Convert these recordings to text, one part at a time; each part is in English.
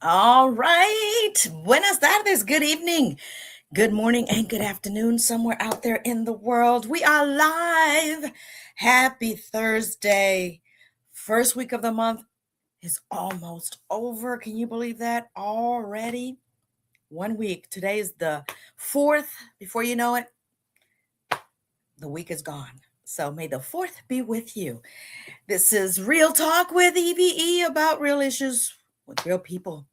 All right. Buenas tardes. Good evening, good morning, and good afternoon, somewhere out there in the world. We are live. Happy Thursday. First week of the month is almost over. Can you believe that already? 1 week. Today is the 4th. Before you know it, the week is gone. So may the 4th be with you. This is Real Talk with E.V.E about real issues with real people.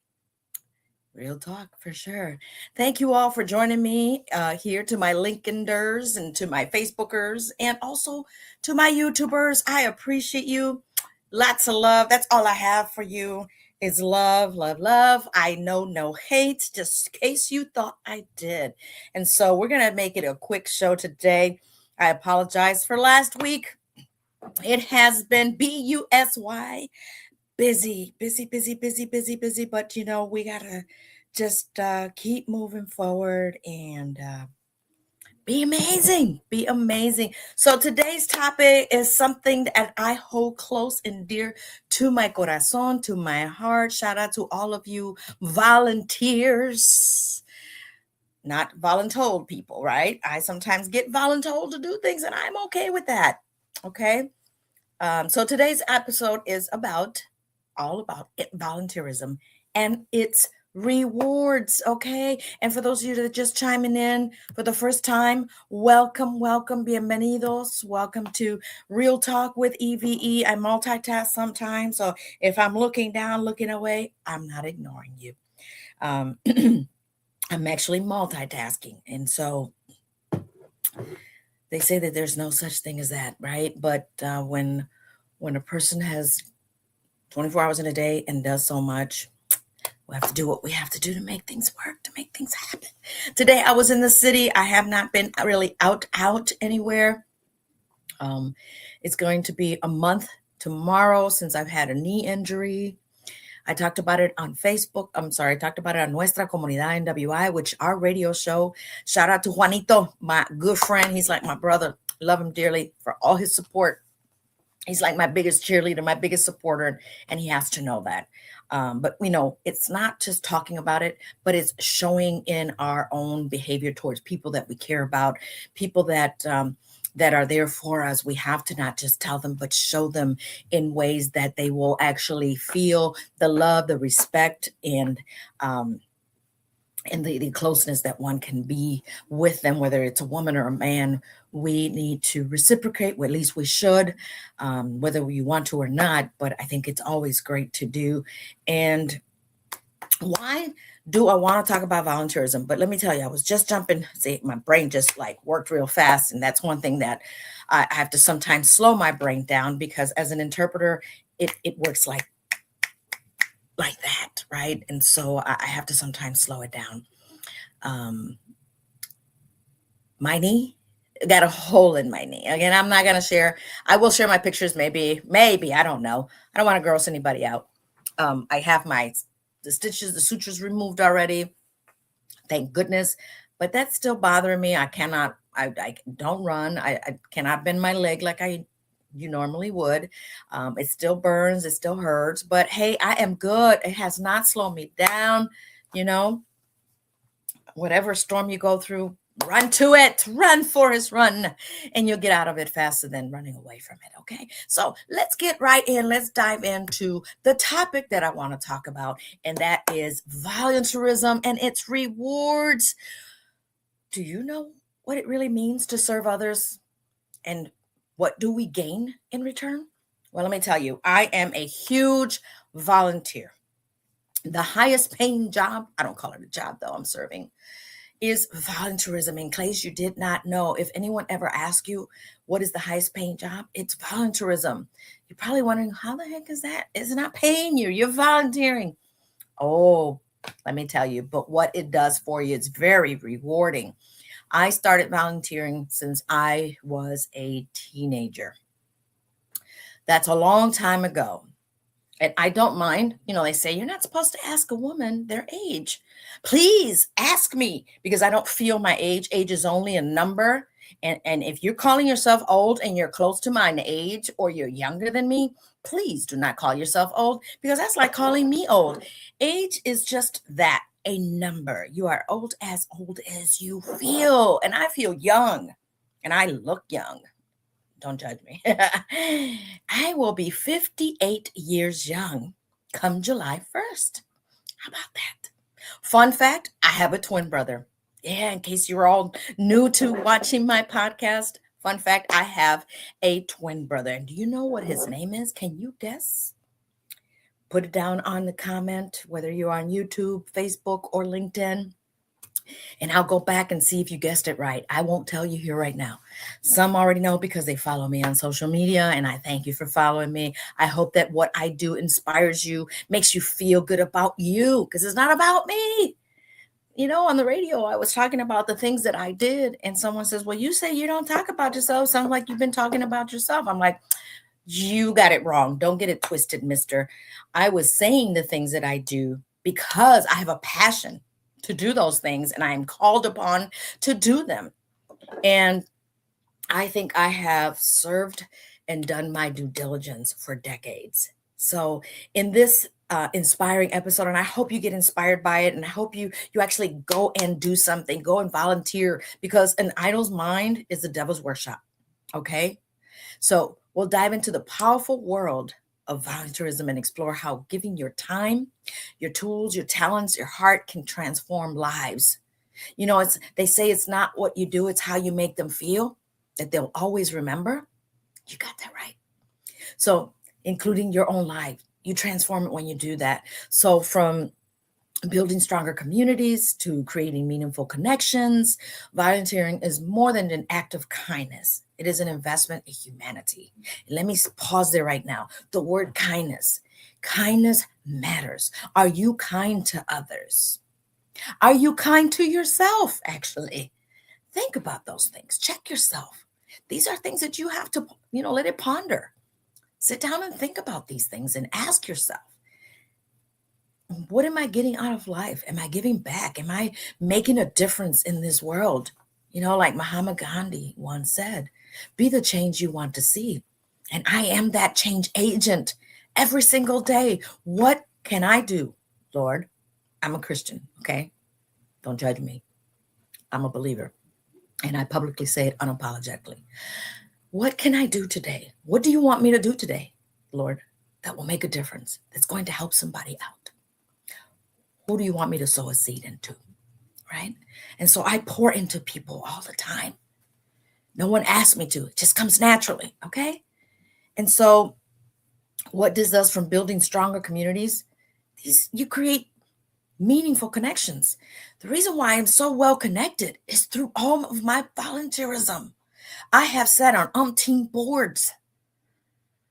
Real talk for sure. Thank you all for joining me here to my Linkeders and to my Facebookers and also to my YouTubers. I appreciate you. Lots of love. That's all I have for you is love, love, love. I know no hate, just in case you thought I did. And so we're going to make it a quick show today. I apologize for last week. It has been busy, busy. But, we got to just keep moving forward and be amazing. Be amazing. So today's topic is something that I hold close and dear to my corazon, to my heart. Shout out to all of you volunteers. Not voluntold people, right? I sometimes get voluntold to do things and I'm okay with that. Okay. So today's episode is all about volunteerism and its rewards. Okay. And for those of you that are just chiming in for the first time, welcome, bienvenidos. Welcome to Real Talk with E.V.E. I multitask sometimes. So if I'm looking down, looking away, I'm not ignoring you. I'm actually multitasking. And so they say that there's no such thing as that, right? But when a person has 24 hours in a day and does so much, we have to do what we have to do to make things work, to make things happen. Today I was in the city. I have not been really out anywhere. It's going to be a month tomorrow since I've had a knee injury. I talked about it on Facebook. I talked about it on Nuestra Comunidad NWI, which our radio show. Shout out to Juanito, my good friend. He's like my brother. Love him dearly for all his support. He's like my biggest cheerleader, my biggest supporter, and he has to know that. But it's not just talking about it, but it's showing in our own behavior towards people that we care about, people that are there for us. We have to not just tell them, but show them in ways that they will actually feel the love, the respect, and the closeness that one can be with them, whether it's a woman or a man. We need to reciprocate, well, at least we should, whether you want to or not, but I think it's always great to do. And why do I want to talk about volunteerism? But let me tell you, I was just my brain just like worked real fast. And that's one thing that I have to sometimes slow my brain down, because as an interpreter, it works like that, right? And so I have to sometimes slow it down. My knee got a hole in my knee. Again, I'm not going to share. I will share my pictures. Maybe, I don't know. I don't want to gross anybody out. I have the stitches, the sutures removed already. Thank goodness. But that's still bothering me. I don't run. I cannot bend my leg like you normally would. It still burns. It still hurts. But hey, I am good. It has not slowed me down. Whatever storm you go through, run to it. Run, Forrest, run. And you'll get out of it faster than running away from it. Okay. So let's get right in. Let's dive into the topic that I want to talk about. And that is volunteerism and its rewards. Do you know what it really means to serve others? And what do we gain in return? Well, let me tell you, I am a huge volunteer. The highest paying job, I don't call it a job though, I'm serving, is volunteerism. In case you did not know, if anyone ever asks you what is the highest paying job, it's volunteerism. You're probably wondering, how the heck is that? It's not paying you. You're volunteering. Oh, let me tell you, but what it does for you, it's very rewarding. I started volunteering since I was a teenager. That's a long time ago. And I don't mind. They say you're not supposed to ask a woman their age. Please ask me, because I don't feel my age. Age is only a number. And if you're calling yourself old and you're close to my age or you're younger than me, please do not call yourself old, because that's like calling me old. Age is just that, a number. You are old as you feel. And I feel young and I look young. Don't judge me. I will be 58 years young come July 1st. How about that? Fun fact, I have a twin brother. Yeah, in case you're all new to watching my podcast, fun fact, I have a twin brother. And do you know what his name is? Can you guess? Put it down on the comment, whether you're on YouTube, Facebook, or LinkedIn. And I'll go back and see if you guessed it right. I won't tell you here right now. Some already know because they follow me on social media, and I thank you for following me. I hope that what I do inspires you, makes you feel good about you, because it's not about me. You know, on the radio, I was talking about the things that I did, and someone says, well, you say you don't talk about yourself. Sounds like you've been talking about yourself. I'm like, you got it wrong. Don't get it twisted, mister. I was saying the things that I do because I have a passion to do those things, and I am called upon to do them. And I think I have served and done my due diligence for decades. So in this inspiring episode, and I hope you get inspired by it, and I hope you actually go and do something, go and volunteer, because an idle's mind is the devil's workshop. Okay, so we'll dive into the powerful world of volunteerism and explore how giving your time, your tools, your talents, your heart can transform lives. You know, they say it's not what you do, it's how you make them feel that they'll always remember. You got that right. So, including your own life, you transform it when you do that. So, from building stronger communities to creating meaningful connections, volunteering is more than an act of kindness. It is an investment in humanity. Let me pause there right now. The word kindness. Kindness matters. Are you kind to others? Are you kind to yourself, actually? Think about those things. Check yourself. These are things that you have to, let it ponder. Sit down and think about these things and ask yourself, what am I getting out of life? Am I giving back? Am I making a difference in this world? Like Mahatma Gandhi once said, be the change you want to see. And I am that change agent every single day. What can I do, Lord? I'm a Christian, okay? Don't judge me. I'm a believer. And I publicly say it unapologetically. What can I do today? What do you want me to do today, Lord, that will make a difference, that's going to help somebody out? Who do you want me to sow a seed into, right? And so I pour into people all the time. No one asks me to. It just comes naturally, okay? And so what does us from building stronger communities? You create meaningful connections. The reason why I'm so well connected is through all of my volunteerism. I have sat on umpteen boards.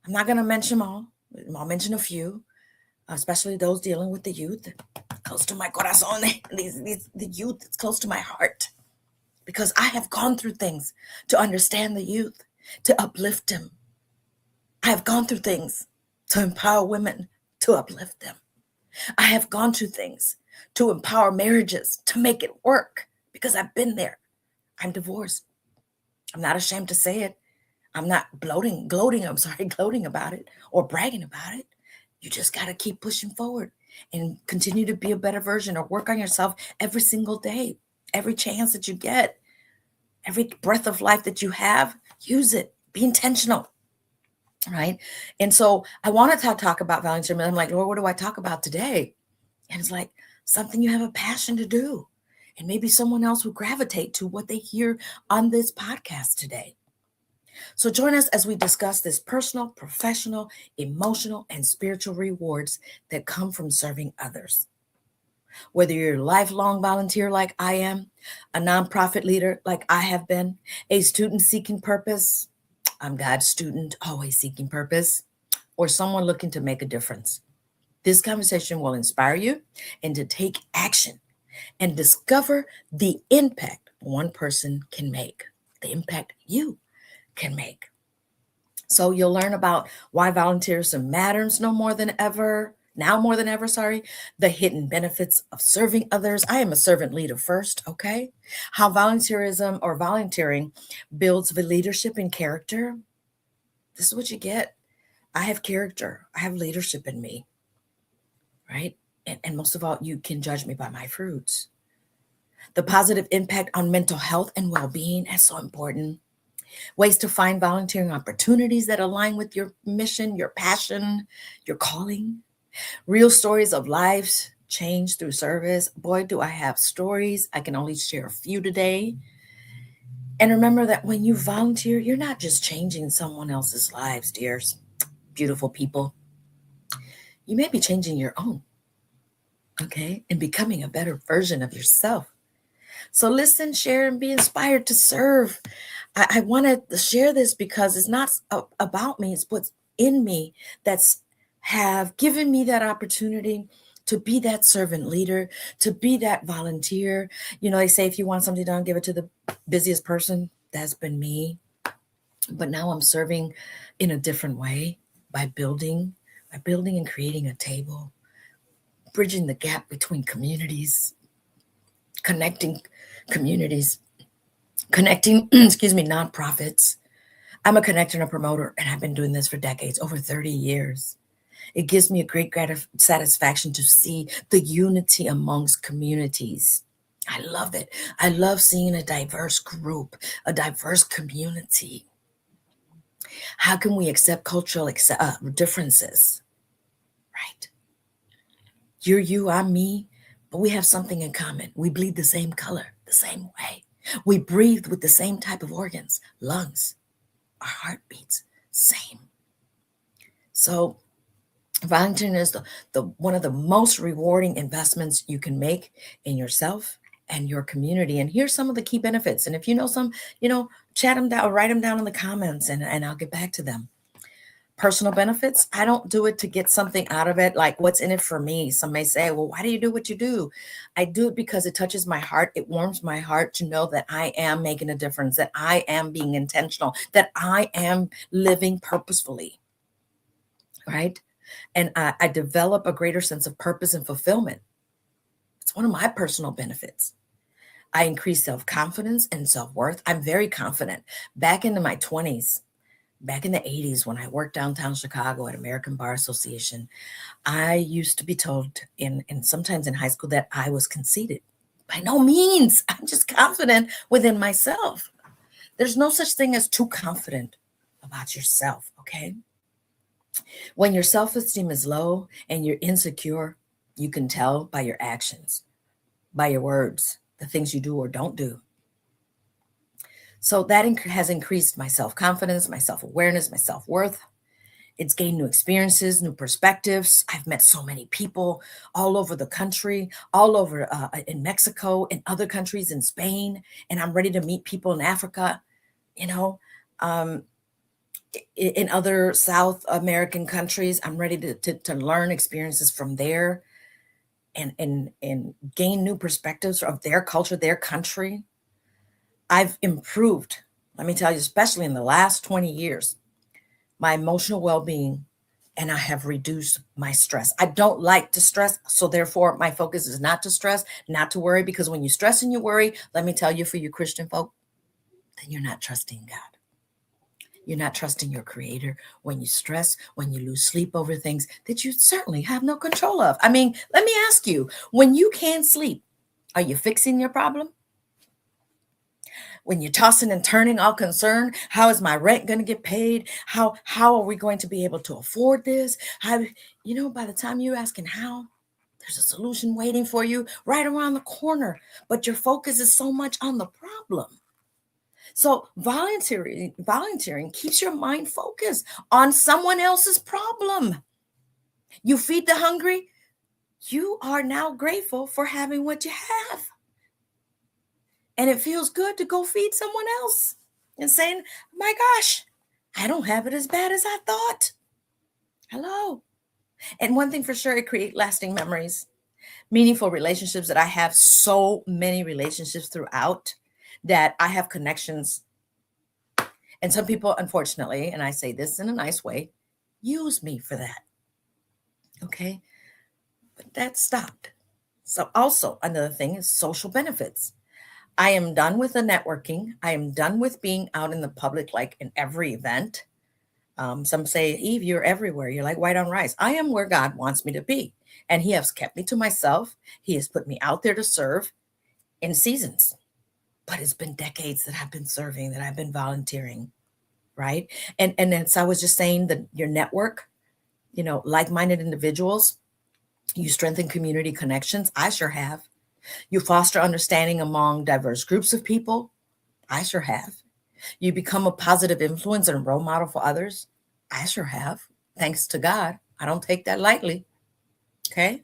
I'm not going to mention them all. I'll mention a few, especially those dealing with the youth. Close to my corazón, the youth, it's close to my heart, because I have gone through things to understand the youth, to uplift them. I have gone through things to empower women, to uplift them. I have gone through things to empower marriages, to make it work, because I've been there. I'm divorced. I'm not ashamed to say it. I'm not gloating about it or bragging about it. You just got to keep pushing forward and continue to be a better version, or work on yourself every single day, every chance that you get, every breath of life that you have, use it, be intentional, right? And so I wanted to talk about volunteering. I'm like, Lord, what do I talk about today? And it's like something you have a passion to do. And maybe someone else will gravitate to what they hear on this podcast today. So join us as we discuss this personal, professional, emotional, and spiritual rewards that come from serving others. Whether you're a lifelong volunteer like I am, a nonprofit leader like I have been, a student seeking purpose, I'm God's student, always seeking purpose, or someone looking to make a difference, this conversation will inspire you and to take action and discover the impact one person can make, the impact you can make. So you'll learn about why volunteerism matters no more than ever. now more than ever, sorry, the hidden benefits of serving others. I am a servant leader first, okay? How volunteerism or volunteering builds the leadership and character. This is what you get. I have character, I have leadership in me, right? And most of all, you can judge me by my fruits. The positive impact on mental health and well being is so important. Ways to find volunteering opportunities that align with your mission, your passion, your calling. Real stories of lives changed through service. Boy, do I have stories. I can only share a few today. And remember that when you volunteer, you're not just changing someone else's lives, dears, beautiful people. You may be changing your own, okay, and becoming a better version of yourself. So listen, share, and be inspired to serve. I wanted to share this because it's not about me, it's what's in me that's have given me that opportunity to be that servant leader, to be that volunteer. You know, they say if you want something done, give it to the busiest person. That's been me. But now I'm serving in a different way by building and creating a table, bridging the gap between communities, connecting communities, connecting, excuse me, nonprofits. I'm a connector and a promoter, and I've been doing this for decades, over 30 years. It gives me a great satisfaction to see the unity amongst communities. I love it. I love seeing a diverse group, a diverse community. How can we accept cultural differences? Right? You're you, I'm me, but we have something in common. We bleed the same color, the same way. We breathe with the same type of organs, lungs, our heartbeats, same. So volunteering is the one of the most rewarding investments you can make in yourself and your community. And here's some of the key benefits. And if you know some, chat them down or write them down in the comments and I'll get back to them. Personal benefits, I don't do it to get something out of it, like what's in it for me. Some may say, well, why do you do what you do? I do it because it touches my heart. It warms my heart to know that I am making a difference, that I am being intentional, that I am living purposefully, right? And I develop a greater sense of purpose and fulfillment. It's one of my personal benefits. I increase self-confidence and self-worth. I'm very confident. Back into my 20s, back in the 80s, when I worked downtown Chicago at American Bar Association, I used to be told and sometimes in high school that I was conceited. By no means. I'm just confident within myself. There's no such thing as too confident about yourself, okay? When your self-esteem is low and you're insecure, you can tell by your actions, by your words, the things you do or don't do. So that has increased my self-confidence, my self-awareness, my self-worth. It's gained new experiences, new perspectives. I've met so many people all over the country, all over in Mexico, in other countries, in Spain, and I'm ready to meet people in Africa, you know, um, in other South American countries. I'm ready to learn experiences from there and gain new perspectives of their culture, their country. I've improved, let me tell you, especially in the last 20 years, my emotional well-being, and I have reduced my stress. I don't like to stress, so therefore my focus is not to stress, not to worry, because when you stress and you worry, let me tell you, for you Christian folk, then you're not trusting God. You're not trusting your creator when you stress, when you lose sleep over things that you certainly have no control of. I mean, let me ask you, when you can't sleep, are you fixing your problem? When you're tossing and turning, all concerned, how is my rent going to get paid? How are we going to be able to afford this? How, by the time you're asking how, there's a solution waiting for you right around the corner, but your focus is so much on the problem. So volunteering keeps your mind focused on someone else's problem. You feed the hungry, you are now grateful for having what you have. And it feels good to go feed someone else and saying, my gosh, I don't have it as bad as I thought. Hello. And one thing for sure, it creates lasting memories, meaningful relationships. That I have so many relationships throughout that I have connections. And some people, unfortunately, and I say this in a nice way, use me for that. Okay. but that stopped. So also another thing is social benefits. I am done with the networking. I am done with being out in the public, like in every event. Some say, Eve, you're everywhere. You're like white on rice. I am where God wants me to be. And He has kept me to myself. He has put me out there to serve in seasons. But it's been decades that I've been serving, that I've been volunteering, right? And as I was just saying, that your network, like-minded individuals, you strengthen community connections. I sure have. You foster understanding among diverse groups of people. I sure have. You become a positive influence and role model for others. I sure have. Thanks to God. I don't take that lightly. Okay.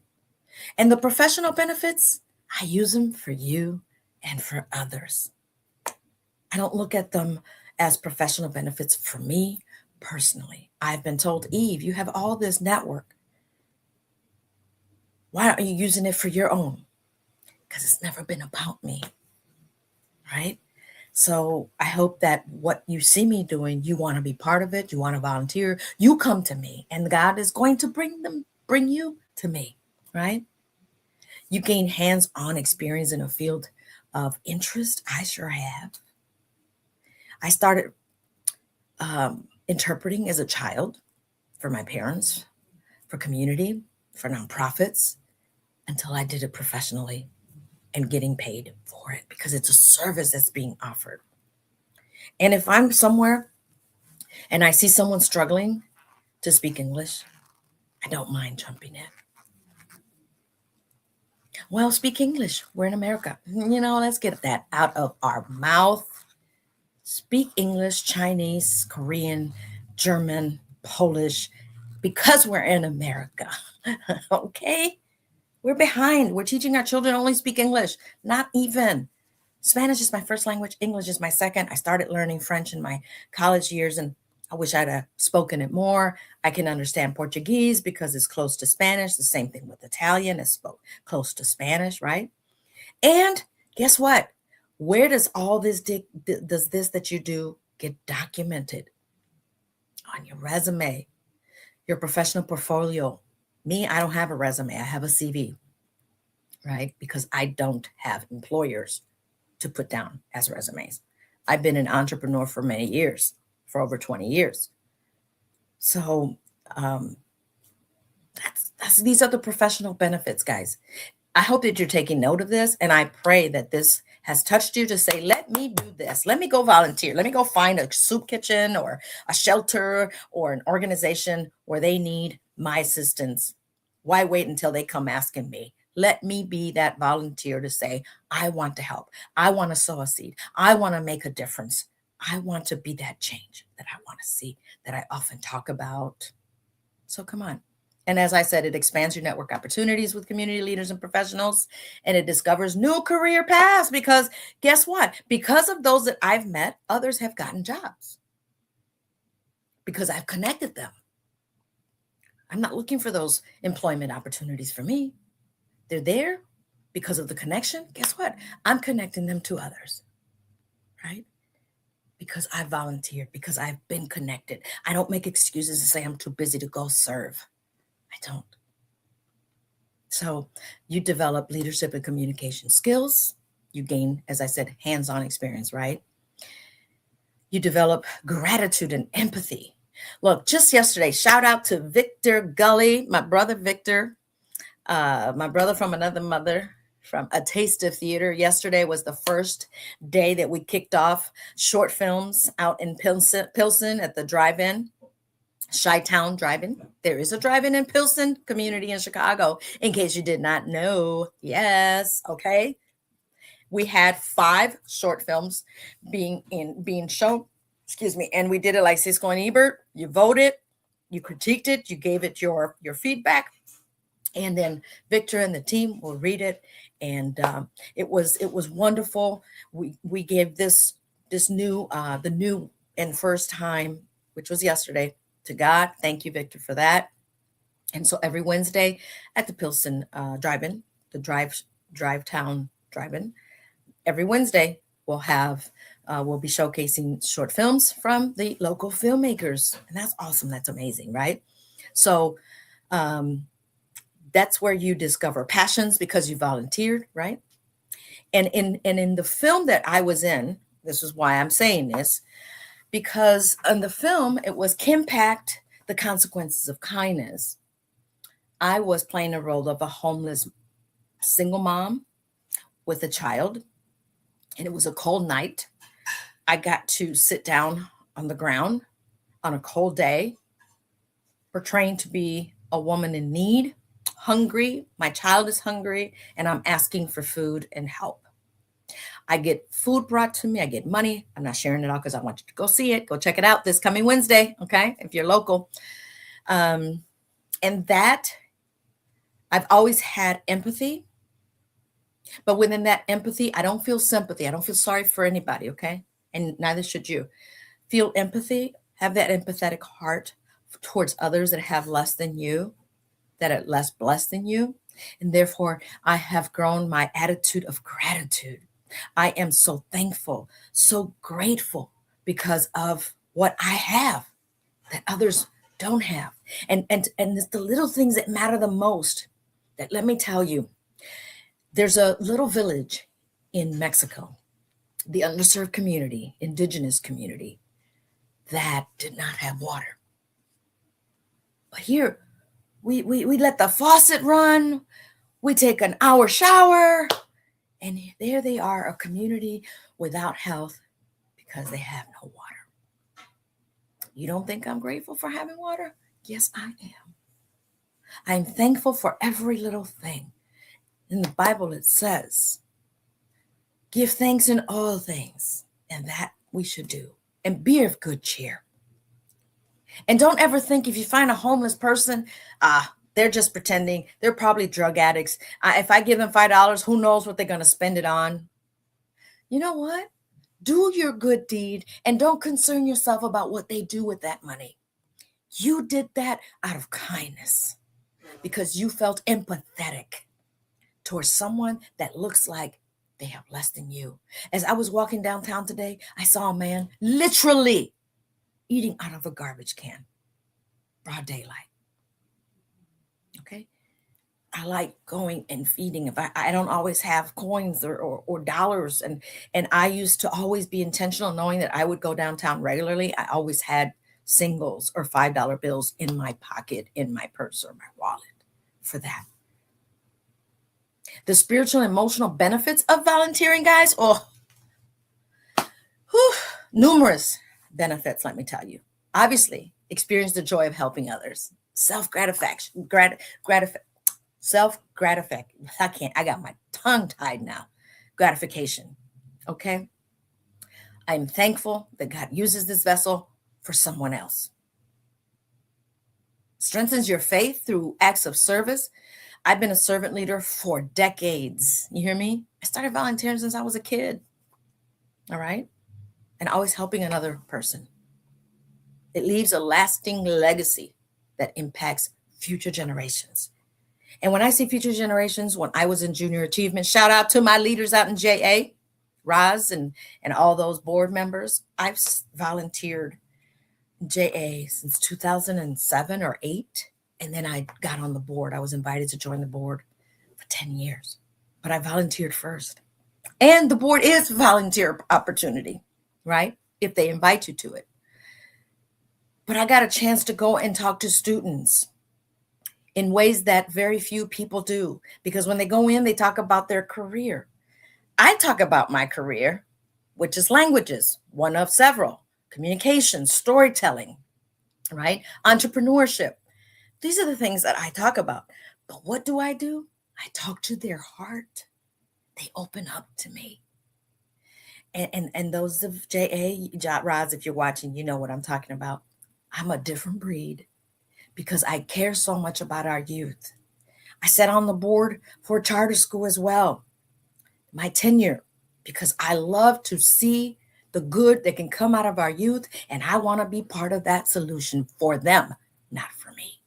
And the professional benefits, I use them for you and for others. I don't look at them as professional benefits for me personally. I've been told, Eve, you have all this network. Why aren't you using it for your own? Because it's never been about me, right? So I hope that what you see me doing, you want to be part of it. You want to volunteer. You come to me, and God is going to bring you to me, right? You gain hands-on experience in a field of interest. I sure have. I started interpreting as a child for my parents, for community, for nonprofits, until I did it professionally and getting paid for it because it's a service that's being offered. And if I'm somewhere and I see someone struggling to speak English, I don't mind jumping in. Well, speak English. We're in America. Let's get that out of our mouth. Speak English, Chinese, Korean, German, Polish, because we're in America. Okay? We're behind. We're teaching our children only speak English. Not even. Spanish is my first language. English is my second. I started learning French in my college years, and I wish I'd have spoken it more. I can understand Portuguese because it's close to Spanish. The same thing with Italian. It's close to Spanish, right? And guess what? Where does all this does this that you do get documented? On your resume, your professional portfolio. Me, I don't have a resume. I have a CV, right? Because I don't have employers to put down as resumes. I've been an entrepreneur for many years, for over 20 years. So that's these are the professional benefits, guys. I hope that you're taking note of this, and I pray that this has touched you to say, let me do this. Let me go volunteer. Let me go find a soup kitchen or a shelter or an organization where they need my assistance. Why wait until they come asking me? Let me be that volunteer to say, I want to help. I want to sow a seed. I want to make a difference. I want to be that change that I want to see, that I often talk about. So come on. And as I said, it expands your network opportunities with community leaders and professionals, and it discovers new career paths because guess what? Because of those that I've met, others have gotten jobs because I've connected them. I'm not looking for those employment opportunities for me. They're there because of the connection. Guess what? I'm connecting them to others, right? Because I volunteered, because I've been connected. I don't make excuses to say I'm too busy to go serve. I don't. So you develop leadership and communication skills. You gain, as I said, hands-on experience, right? You develop gratitude and empathy. Look, just yesterday, shout out to Victor Gully, my brother Victor, my brother from another mother, from A Taste of Theater. Yesterday was the first day that we kicked off short films out in Pilsen at the drive-in. Chi-Town Drive-In. There is a drive-in in Pilsen community in Chicago, in case you did not know. Yes, okay. We had 5 short films being shown. Excuse me, and we did it like Cisco and Ebert. You voted, you critiqued it, you gave it your feedback, and then Victor and the team will read it. And it was wonderful. We gave this new the new and first time, which was yesterday, to God. Thank you, Victor, for that. And so every Wednesday at the Pilsen Drive-In, the Drive Town Drive-In, every Wednesday we'll be showcasing short films from the local filmmakers, and that's awesome. That's amazing, right? So That's where you discover passions because you volunteered, right? And in the film that I was in, this is why I'm saying this, because in the film it was Kimpact, The Consequences of Kindness. I was playing a role of a homeless single mom with a child, and it was a cold night. I got to sit down on the ground on a cold day, portraying to be a woman in need, hungry. My child is hungry, and I'm asking for food and help. I get food brought to me. I get money. I'm not sharing it all because I want you to go see it. Go check it out this coming Wednesday, okay? If you're local. And that, I've always had empathy. But within that empathy, I don't feel sympathy. I don't feel sorry for anybody, okay? And neither should you. Feel empathy, have that empathetic heart towards others that have less than you, that are less blessed than you. And therefore, I have grown my attitude of gratitude. I am so thankful, so grateful because of what I have that others don't have. And it's the little things that matter the most. That, let me tell you, there's a little village in Mexico, the underserved community, indigenous community, that did not have water. But here, we let the faucet run, we take an hour shower, and there they are, a community without health because they have no water. You don't think I'm grateful for having water? Yes, I am. I'm thankful for every little thing. In the Bible, it says, give thanks in all things, and that we should do, and be of good cheer. And don't ever think if you find a homeless person, they're just pretending. They're probably drug addicts. If I give them $5, who knows what they're going to spend it on? You know what? Do your good deed and don't concern yourself about what they do with that money. You did that out of kindness because you felt empathetic towards someone that looks like they have less than you. As I was walking downtown today, I saw a man literally eating out of a garbage can, broad daylight. Okay. I like going and feeding. If I don't always have coins or dollars, and I used to always be intentional knowing that I would go downtown regularly. I always had singles or $5 bills in my pocket, in my purse or my wallet for that. The spiritual and emotional benefits of volunteering, guys, numerous benefits, let me tell you. Obviously, experience the joy of helping others. Self-gratification, I got my tongue tied now. Gratification. Okay. I'm thankful that God uses this vessel for someone else. Strengthens your faith through acts of service. I've been a servant leader for decades. You hear me? I started volunteering since I was a kid. All right. And always helping another person. It leaves a lasting legacy that impacts future generations. And when I say future generations, when I was in junior achievement, shout out to my leaders out in JA, Roz, and all those board members. I've volunteered in JA since 2007 or 8. And then I got on the board. I was invited to join the board for 10 years. But I volunteered first. And the board is volunteer opportunity, right? If they invite you to it. But I got a chance to go and talk to students in ways that very few people do. Because when they go in, they talk about their career. I talk about my career, which is languages, one of several, communication, storytelling, right? Entrepreneurship. These are the things that I talk about. But what do? I talk to their heart. They open up to me. And those of JA, Roz, if you're watching, you know what I'm talking about. I'm a different breed because I care so much about our youth. I sat on the board for a charter school as well, my tenure, because I love to see the good that can come out of our youth, and I want to be part of that solution for them, not for me.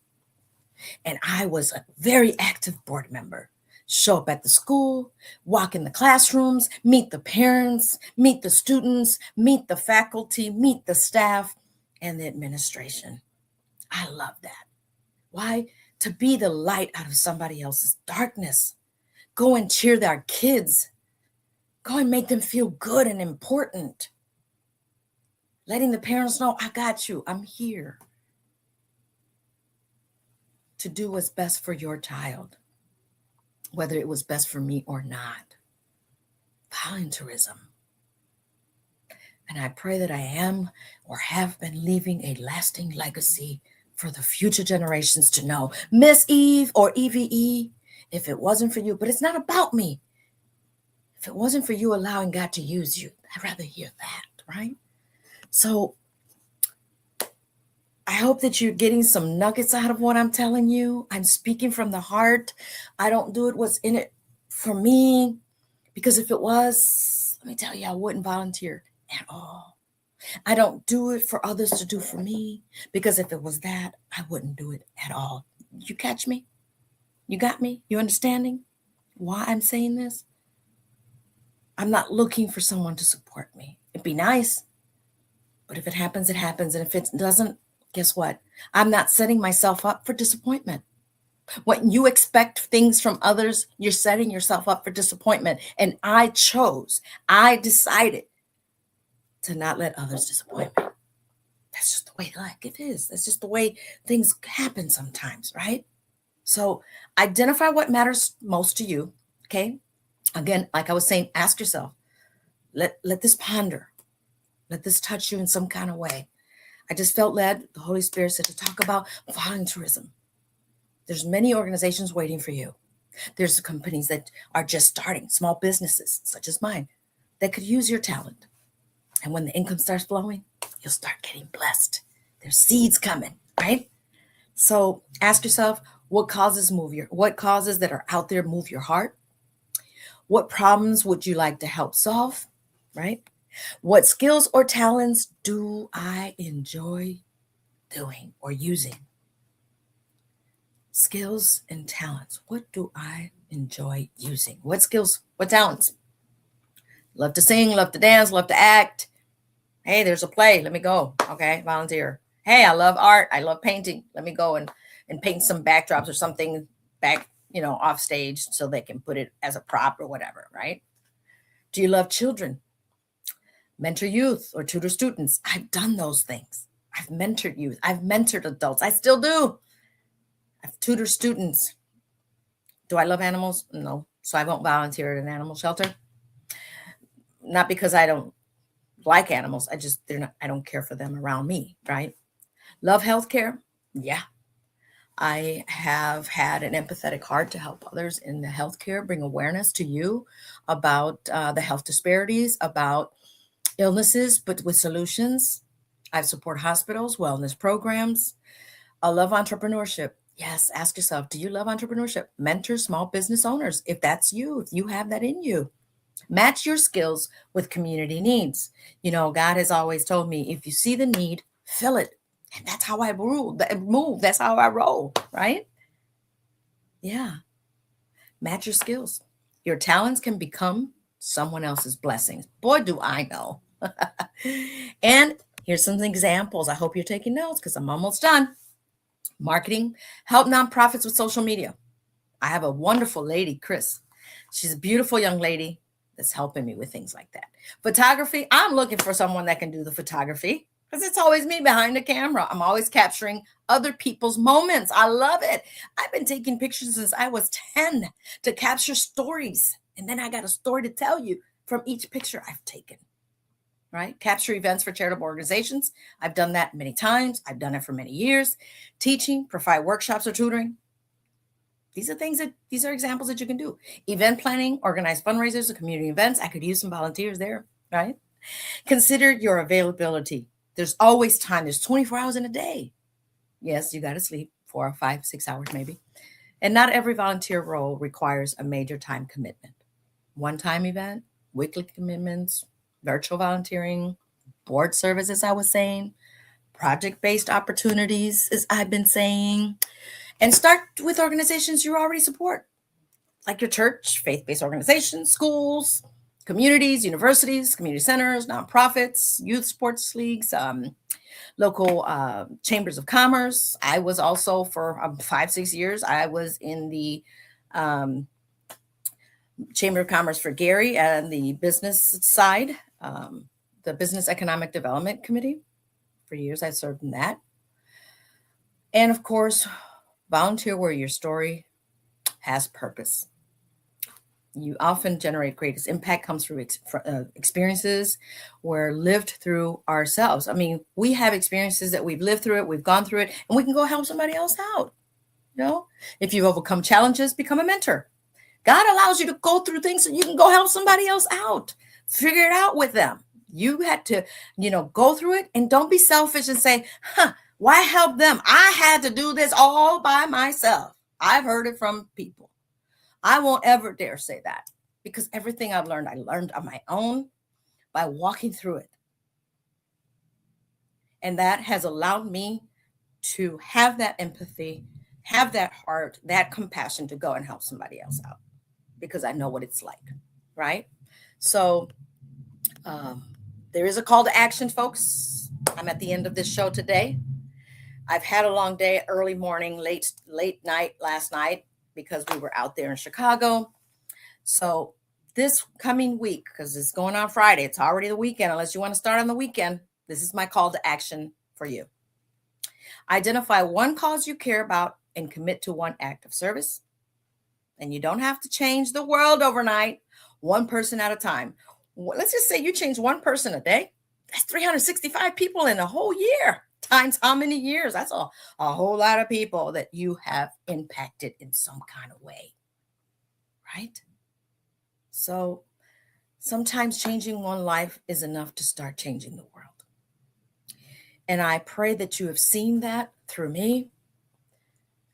And I was a very active board member. Show up at the school, walk in the classrooms, meet the parents, meet the students, meet the faculty, meet the staff, and the administration. I love that. Why? to be the light out of somebody else's darkness. Go and cheer their kids. Go and make them feel good and important. Letting the parents know, I got you. I'm here to do what's best for your child, whether it was best for me or not. Volunteerism. And I pray that I am or have been leaving a lasting legacy for the future generations to know. Miss Eve or E.V.E., if it wasn't for you, but it's not about me. If it wasn't for you allowing God to use you, I'd rather hear that, right? So I hope that you're getting some nuggets out of what I'm telling you. I'm speaking from the heart. I don't do it what's in it for me, because if it was, let me tell you, I wouldn't volunteer at all. I don't do it for others to do for me, because if it was that, I wouldn't do it at all. You catch me? You got me? You understanding why I'm saying this? I'm not looking for someone to support me. It'd be nice, but if it happens, it happens. And if it doesn't, guess what? I'm not setting myself up for disappointment. When you expect things from others, you're setting yourself up for disappointment. And I decided to not let others disappoint me. That's just the way life is. That's just the way things happen sometimes, right? So identify what matters most to you, okay? Again, like I was saying, ask yourself, let this ponder. Let this touch you in some kind of way. I just felt led, the Holy Spirit said, to talk about volunteerism. There's many organizations waiting for you. There's companies that are just starting, small businesses such as mine, that could use your talent. And when the income starts flowing, you'll start getting blessed. There's seeds coming, right? So ask yourself, what causes that are out there move your heart? What problems would you like to help solve, right? What skills or talents do I enjoy doing or using? Skills and talents. What do I enjoy using? What skills, what talents? Love to sing, love to dance, love to act. Hey, there's a play. Let me go. Okay, volunteer. Hey, I love art. I love painting. Let me go and paint some backdrops or something back, off stage so they can put it as a prop or whatever, right? Do you love children? Mentor youth or tutor students. I've done those things. I've mentored youth. I've mentored adults. I still do. I've tutored students. Do I love animals? No. So I won't volunteer at an animal shelter. Not because I don't like animals. I don't care for them around me, right? Love healthcare? Yeah. I have had an empathetic heart to help others in the healthcare, bring awareness to you about the health disparities, about illnesses, but with solutions. I support hospitals, wellness programs. I love entrepreneurship. Yes, ask yourself, do you love entrepreneurship? Mentor small business owners, if that's you, if you have that in you. Match your skills with community needs. God has always told me, if you see the need, fill it. And that's how I move. That's how I roll, right? Yeah. Match your skills. Your talents can become someone else's blessings. Boy, do I know. And here's some examples. I hope you're taking notes because I'm almost done. Marketing, help nonprofits with social media. I have a wonderful lady, Chris. She's a beautiful young lady that's helping me with things like that. Photography, I'm looking for someone that can do the photography because it's always me behind the camera. I'm always capturing other people's moments. I love it. I've been taking pictures since I was 10 to capture stories. And then I got a story to tell you from each picture I've taken, right? Capture events for charitable organizations. I've done that many times. I've done it for many years. Teaching, provide workshops or tutoring. These are examples that you can do. Event planning, organize fundraisers or community events. I could use some volunteers there, right? Consider your availability. There's always time. There's 24 hours in a day. Yes, you got to sleep 4 or 5, 6 hours maybe. And not every volunteer role requires a major time commitment. One-time event, weekly commitments, virtual volunteering, board service, as I was saying, project-based opportunities, as I've been saying. And start with organizations you already support, like your church, faith-based organizations, schools, communities, universities, community centers, nonprofits, youth sports leagues, local chambers of commerce. I was also for 5-6 years, I was in the um, Chamber of Commerce for Gary and the business side, the Business Economic Development Committee. For years, I served in that. And of course, volunteer where your story has purpose. You often generate greatest impact comes through experiences we're lived through ourselves. I mean, we have experiences that we've lived through it, we've gone through it, and we can go help somebody else out. You know, if you've overcome challenges, become a mentor. God allows you to go through things so you can go help somebody else out. Figure it out with them. You had to, go through it, and don't be selfish and say, why help them? I had to do this all by myself. I've heard it from people. I won't ever dare say that, because everything I learned on my own by walking through it. And that has allowed me to have that empathy, have that heart, that compassion to go and help somebody else out, because I know what it's like, right? So there is a call to action, folks. I'm at the end of this show today. I've had a long day, early morning, late night last night, because we were out there in Chicago. So this coming week, because it's going on Friday, it's already the weekend, unless you want to start on the weekend, this is my call to action for you. Identify one cause you care about and commit to one act of service. And you don't have to change the world overnight, one person at a time. Let's just say you change one person a day. That's 365 people in a whole year. Times how many years? That's a whole lot of people that you have impacted in some kind of way, right? So sometimes changing one life is enough to start changing the world. And I pray that you have seen that through me.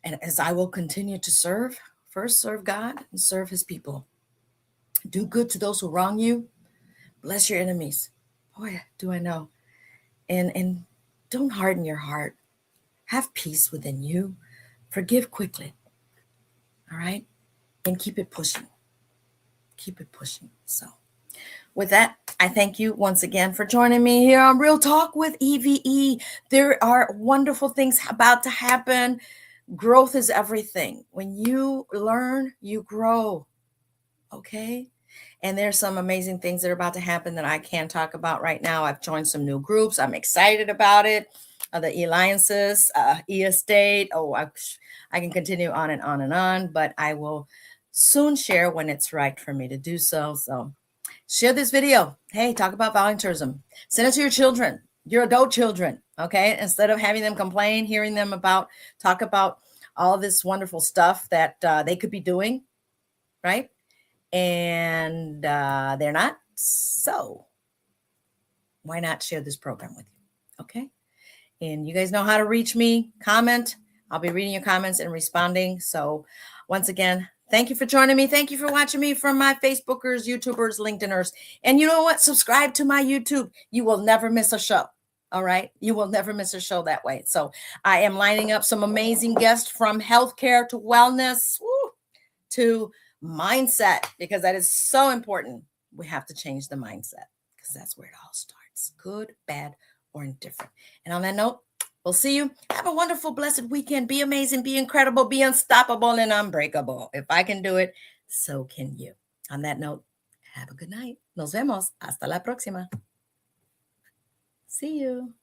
And as I will continue to serve, first serve God and serve his people. Do good to those who wrong you. Bless your enemies. Boy, do I know. And don't harden your heart. Have peace within you. Forgive quickly. All right? And keep it pushing. Keep it pushing. So with that, I thank you once again for joining me here on Real Talk with E.V.E. There are wonderful things about to happen. Growth is everything. When you learn, you grow. Okay? And there's some amazing things that are about to happen that I can't talk about right now. I've joined some new groups. I'm excited about it. The Alliances, E-Estate. I can continue on and on and on, but I will soon share when it's right for me to do so. So share this video. Hey, talk about volunteerism. Send it to your children, your adult children, okay? Instead of having them complain, hearing them talk about all this wonderful stuff that they could be doing, right? And they're not. So why not share this program with you? Okay. And you guys know how to reach me. Comment. I'll be reading your comments and responding. So once again, thank you for joining me. Thank you for watching me from my Facebookers, YouTubers, LinkedIners. And you know what? Subscribe to my YouTube. You will never miss a show. All right. You will never miss a show that way. So I am lining up some amazing guests from healthcare to wellness to mindset, because that is so important. We have to change the mindset, because that's where it all starts. Good, bad, or indifferent. And on that note, we'll see you. Have a wonderful, blessed weekend. Be amazing, be incredible, be unstoppable and unbreakable. If I can do it, so can you. On that note, have a good night. Nos vemos. Hasta la próxima. See you.